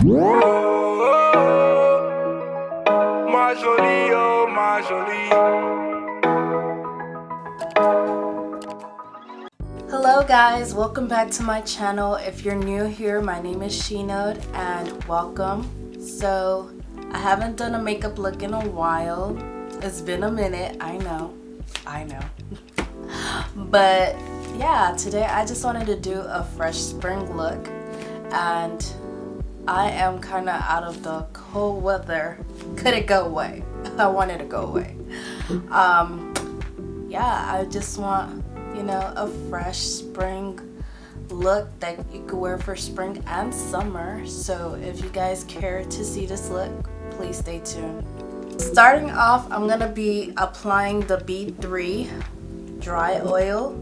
Ma jolie, oh ma jolie. Hello guys, welcome back to my channel. If you're new here, my name is Shinode and welcome. So I haven't done a makeup look in a while. It's been a minute, I know. But yeah, today I just wanted to do a fresh spring look, and I am kind of out of the cold weather. Could it go away? I want it to go away. Yeah, I just want, you know, a fresh spring look that you could wear for spring and summer. So if you guys care to see this look, please stay tuned. Starting off, I'm gonna be applying the B3 dry oil.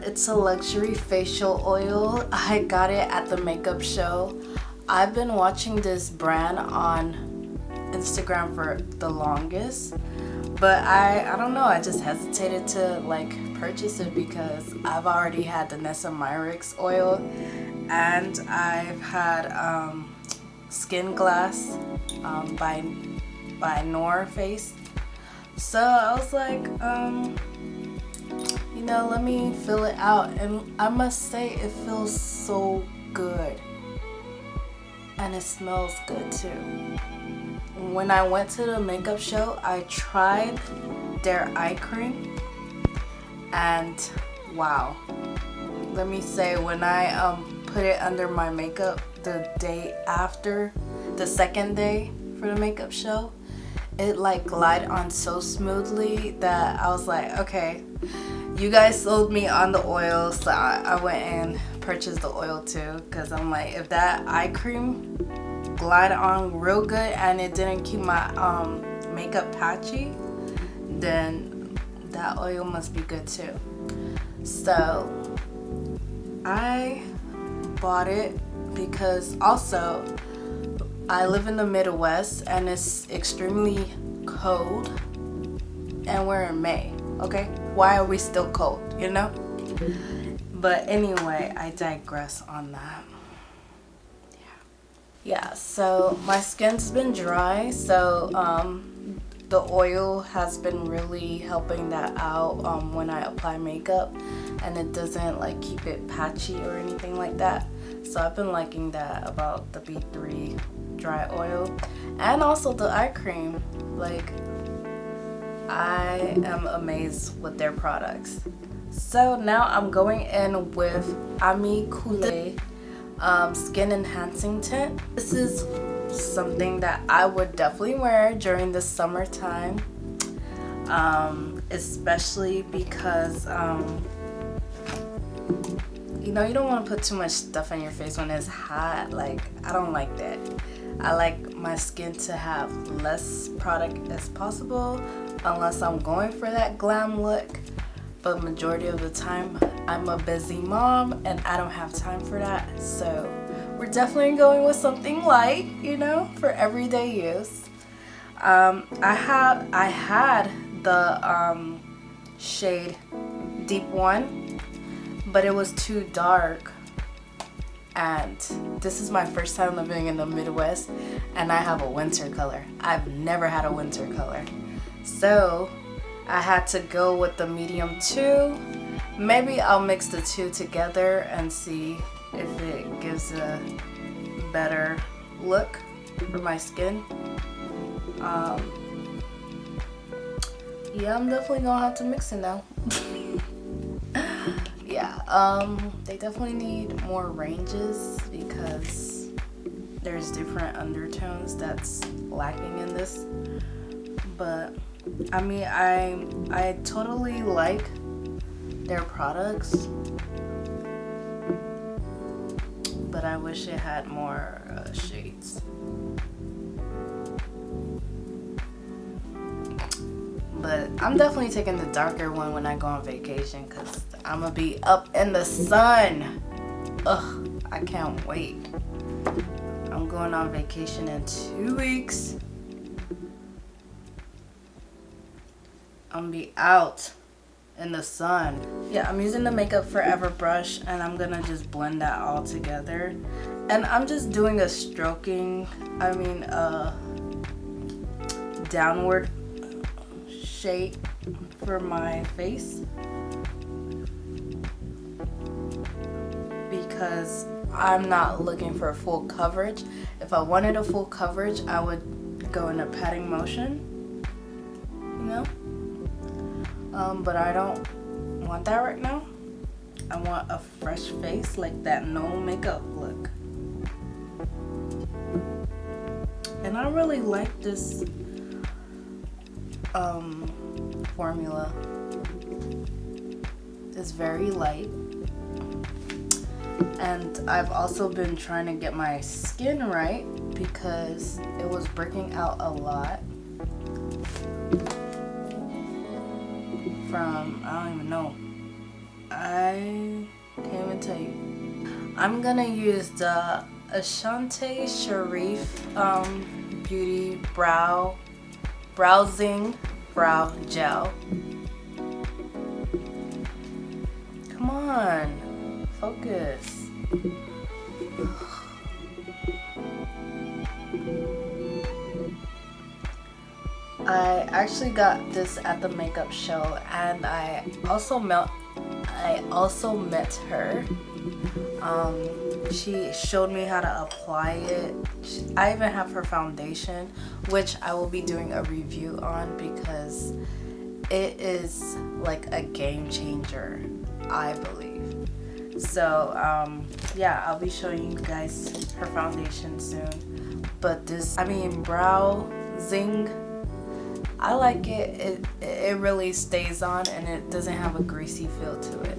It's a luxury facial oil. I got it at the makeup show. I've been watching this brand on Instagram for the longest, but I don't know, I just hesitated to like purchase it because I've already had the Nessa Myricks oil, and I've had Skin Glass by North Face. So I was like, you know, let me fill it out, and I must say it feels so good, and it smells good too. When I went to the makeup show, I tried their eye cream, and wow, let me say, when I put it under my makeup the day after, the second day for the makeup show, it like glided on so smoothly that I was like, okay, you guys sold me on the oil, so I went and purchased the oil too, because I'm like, if that eye cream glided on real good and it didn't keep my makeup patchy, then that oil must be good too. So I bought it because also I live in the Midwest and it's extremely cold, and we're in May, okay? Why are we still cold, you know? But anyway, I digress on that. Yeah, so my skin's been dry, so the oil has been really helping that out when I apply makeup, and it doesn't like keep it patchy or anything like that. So I've been liking that about the B3 dry oil, and also the eye cream. Like, I am amazed with their products. So now I'm going in with Aucoin skin enhancing tint. This is something that I would definitely wear during the summertime, especially because you know, you don't want to put too much stuff on your face when it's hot. Like, I don't like that. I like my skin to have less product as possible, unless I'm going for that glam look. But majority of the time, I'm a busy mom and I don't have time for that. So we're definitely going with something light, you know, for everyday use. I had the shade Deep 1, but it was too dark. And this is my first time living in the Midwest, and I have a winter color. I've never had a winter color. So I had to go with the medium 2. Maybe I'll mix the two together and see if it gives a better look for my skin. Yeah, I'm definitely gonna have to mix it now. Yeah, they definitely need more ranges because there's different undertones that's lacking in this. But I mean, I totally like their products, but I wish it had more shades. But I'm definitely taking the darker one when I go on vacation, because I'm gonna be up in the sun. Ugh, I can't wait. I'm going on vacation in 2 weeks. I'm gonna be out in the sun. Yeah, I'm using the Makeup Forever brush and I'm gonna just blend that all together. And I'm just doing a stroking, downward shape for my face. Because I'm not looking for full coverage. If I wanted a full coverage, I would go in a patting motion, you know? But I don't want that right now. I want a fresh face, like that no makeup look. And I really like this formula. It's very light. And I've also been trying to get my skin right because it was breaking out a lot from, I don't even know. I can't even tell you. I'm gonna use the Ashante Sharif Beauty BROWZING Brow Gel. Come on, focus. I actually got this at the makeup show, and I also met her. She showed me how to apply it. I even have her foundation, which I will be doing a review on because it is like a game changer, I believe. So yeah, I'll be showing you guys her foundation soon. But this, BROWZING, I like it. It really stays on and it doesn't have a greasy feel to it.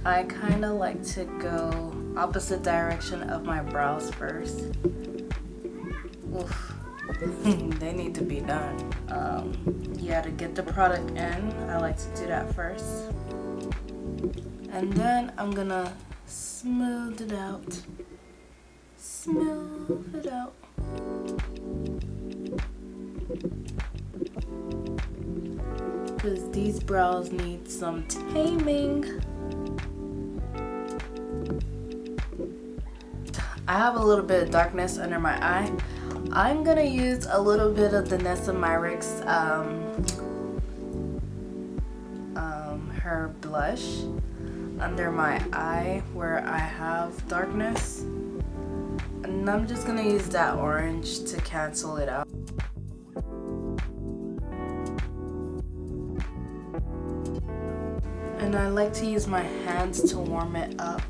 I kind of like to go opposite direction of my brows first. Oof. They need to be done. Yeah, to get the product in, I like to do that first. And then I'm gonna smooth it out. Smooth it out. Because these brows need some taming. I have a little bit of darkness under my eye. I'm gonna use a little bit of the Nessa Myricks her blush under my eye where I have darkness, and I'm just gonna use that orange to cancel it out. And I like to use my hands to warm it up.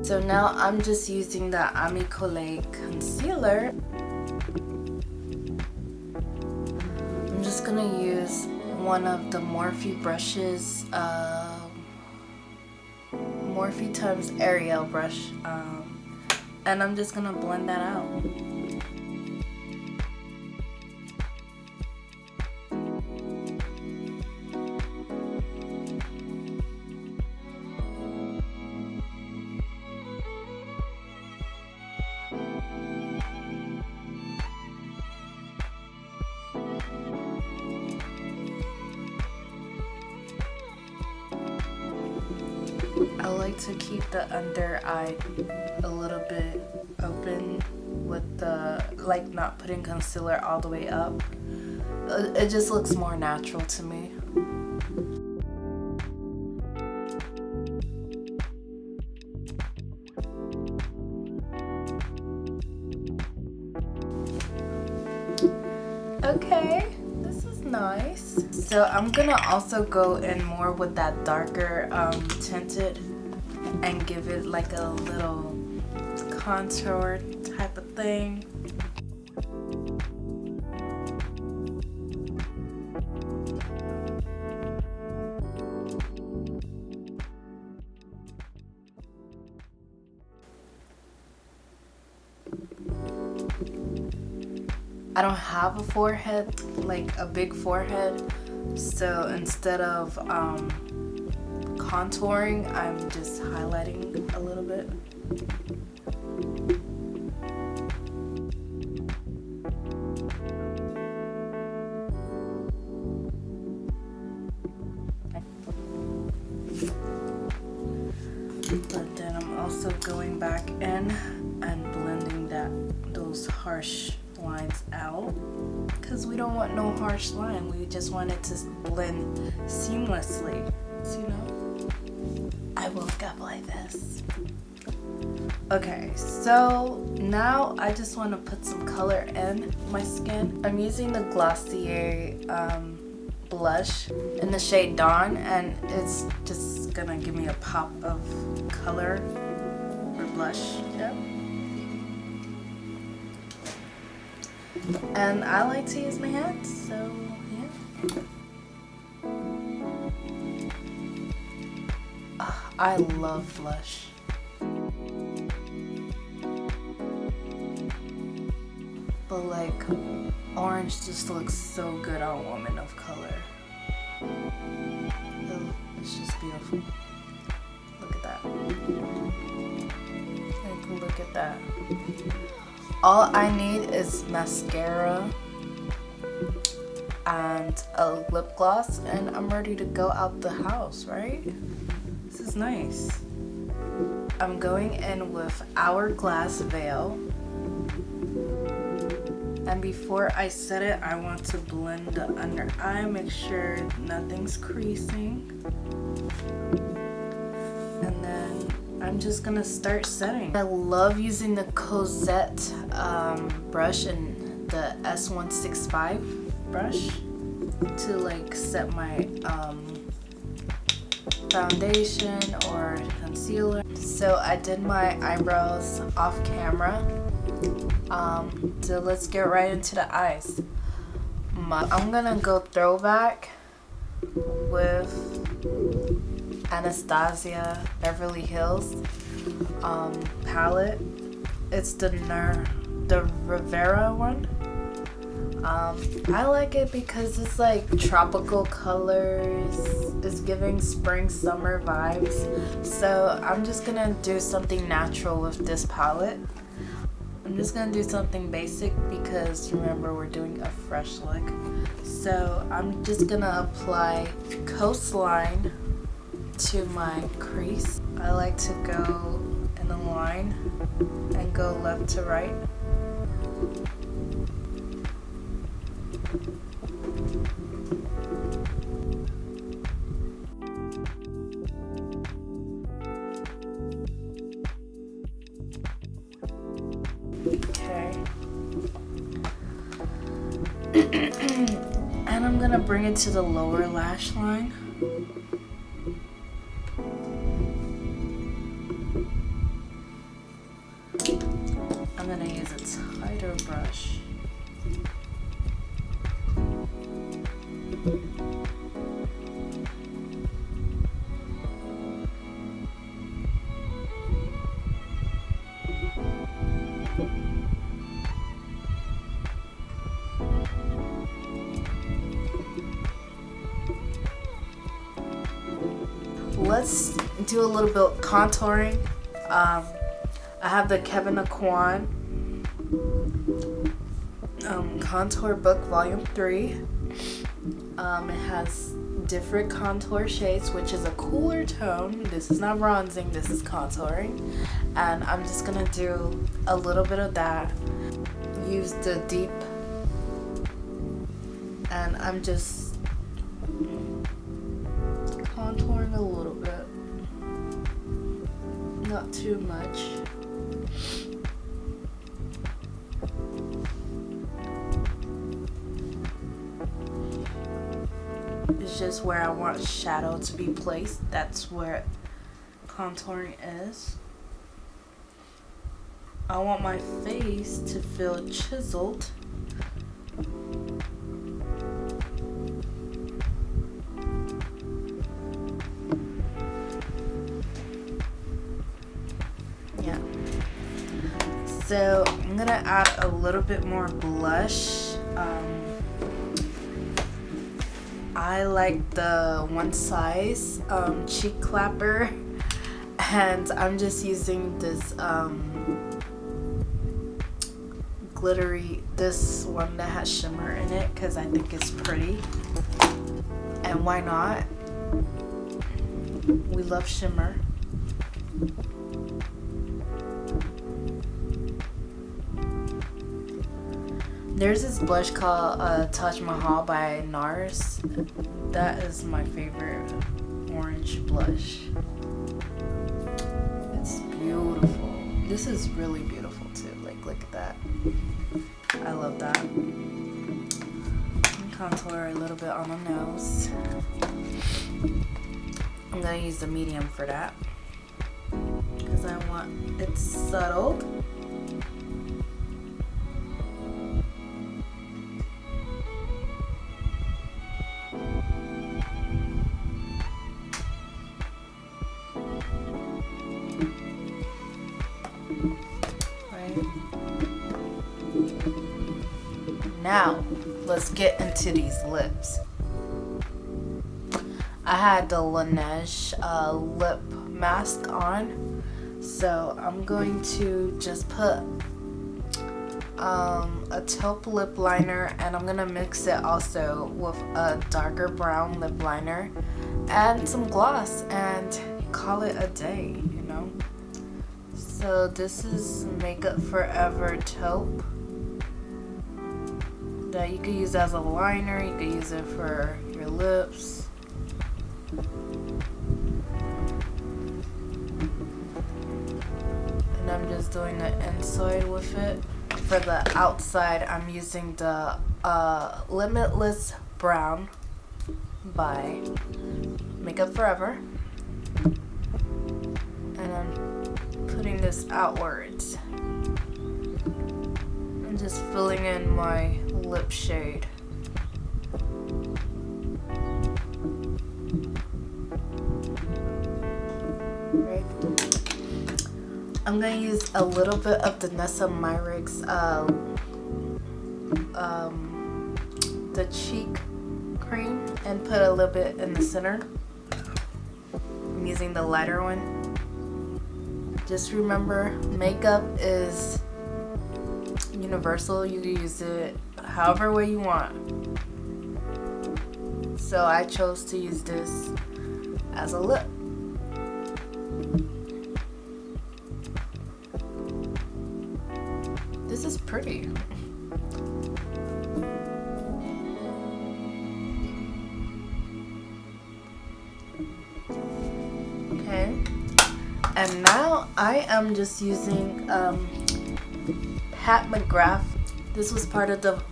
So now I'm just using the Aucoin concealer. I'm just gonna use one of the Morphe brushes, Morphe times Ariel brush, and I'm just gonna blend that out. I like to keep the under eye a little bit open with the, like, not putting concealer all the way up. It just looks more natural to me. Okay, this is nice. So I'm gonna also go in more with that darker tinted and give it like a little contour type of thing. I don't have a forehead, like a big forehead, so instead of contouring, I'm just highlighting a little bit. also going back in and blending those harsh lines out, because we don't want no harsh line. We just want it to blend seamlessly. So, you know, I woke up like this. Okay, so now I just want to put some color in my skin. I'm using the Glossier blush in the shade Dawn, and it's just gonna give me a pop of color or blush. Yep. And I like to use my hands, so yeah. I love blush. But like, orange just looks so good on women of color. It's just beautiful. Look at that. Like, look at that. All I need is mascara and a lip gloss, and I'm ready to go out the house, right? This is nice. I'm going in with Hourglass Veil. And before I set it, I want to blend the under eye, make sure nothing's creasing. And then I'm just gonna start setting. I love using the Cosette brush and the S165 brush to like set my foundation or concealer. So I did my eyebrows off camera. So let's get right into the eyes. I'm gonna go throwback with Anastasia Beverly Hills palette. It's the Rivera one. I like it because it's like tropical colors. It's giving spring summer vibes. So I'm just gonna do something natural with this palette. I'm just gonna do something basic because remember we're doing a fresh look. So I'm just gonna apply Coastline to my crease. I like to go in a line and go left to right. Okay. And I'm gonna bring it to the lower lash line. I'm gonna use a tighter brush. Let's do a little bit of contouring. I have the Kevyn Aucoin Contour Book Volume 3. It has different contour shades, which is a cooler tone. This is not bronzing, this is contouring. And I'm just gonna do a little bit of that. Use the deep, and I'm just contouring a little bit, not too much. It's just where I want shadow to be placed. That's where contouring is. I want my face to feel chiseled. Yeah. So I'm gonna add a little bit more blush. I like the One Size cheek clapper, and I'm just using this glittery, this one that has shimmer in it because I think it's pretty, and why not? We love shimmer. There's this blush called Taj Mahal by NARS. That is my favorite orange blush. It's beautiful. This is really beautiful too. Like, look at that. I love that. Contour a little bit on the nose. I'm gonna use the medium for that because I want it subtle. Now, let's get into these lips. I had the Laneige lip mask on, so I'm going to just put a taupe lip liner, and I'm gonna mix it also with a darker brown lip liner and some gloss and call it a day, you know. So this is Makeup Forever taupe that you could use as a liner, you could use it for your lips. And I'm just doing the inside with it. For the outside, I'm using the Limitless Brown by Makeup Forever. And I'm putting this outwards. I'm just filling in my lip shade. Right. I'm gonna use a little bit of the Nessa Myricks, the cheek cream, and put a little bit in the center. I'm using the lighter one. Just remember, makeup is universal. You can use it however way you want. So I chose to use this as a lip. This is pretty. Okay. And now I am just using Pat McGrath. This was part of the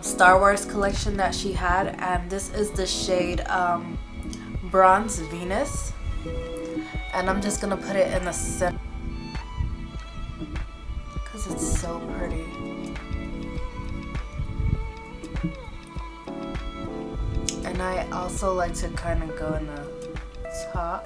Star Wars collection that she had, and this is the shade Bronze Venus, and I'm just gonna put it in the center because it's so pretty. And I also like to kind of go in the top.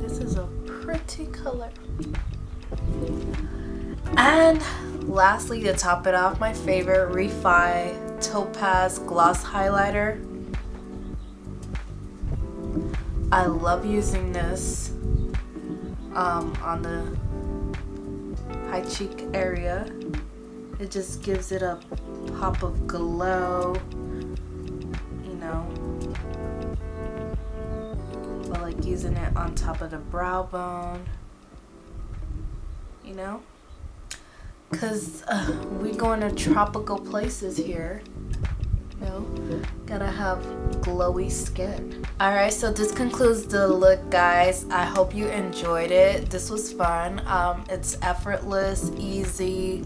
This is a pretty color. And lastly, to top it off, my favorite Refi Topaz Gloss Highlighter. I love using this on the high cheek area. It just gives it a pop of glow, you know. I like using it on top of the brow bone, you know, because we going to tropical places here, you know, gotta have glowy skin. Alright, so this concludes the look, guys. I hope you enjoyed it. This was fun. It's effortless, easy,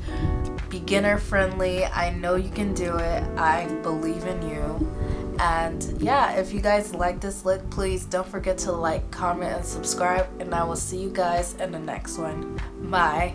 beginner friendly. I know you can do it. I believe in you. And yeah, if you guys like this look, please don't forget to like, comment, and subscribe. And I will see you guys in the next one. Bye.